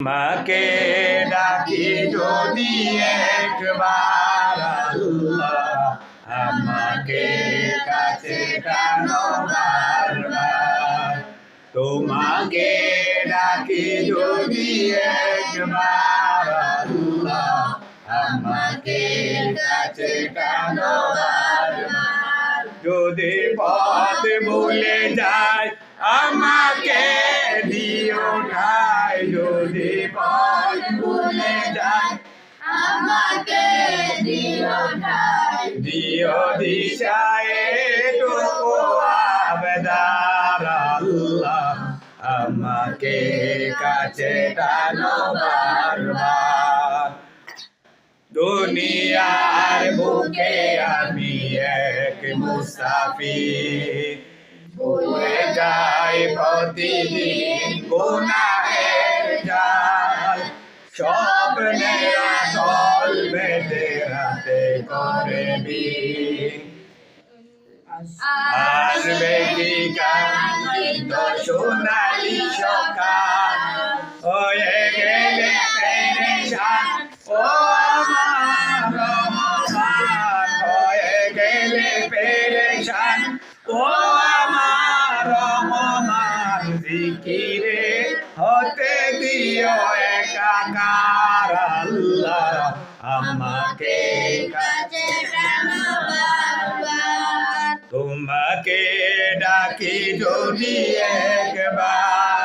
মাকে ডাকি যদি একবার আল্লাহ আমাকে কাছে টানো বারবার। তোমাকে ডাকি যদি একবার আল্লাহ আমাকে কাছে টানো বারবার। যদি পথ ভুলে যায় আমাকে দিও ঠাই, যদি পথ ভুলে যায় আমাকে দিও ঠাই। দিও দিশায় টুকু আবেদার আল্লাহ আমাকে কাছে টানো বারবার। দুনিয়ার বুকে আমি এক মুসাফির, ভুলে যাই প্রতিদিন গুনাহের জাল। স্বপ্নের আসল বেঁধে রাতে করে বিন, আসবে কি কাঙ্ক্ষিত সোনালি সকাল। হয়ে গেলে পেরেশান ও আমার রহমান, হয়ে গেলে পেরেশান ও আমার রহমান। জিকিরে হতে দিও একাকার আল্লাহ আমাকে কাছে টানো বারবার। তোমাকে ডাকি যদি একবার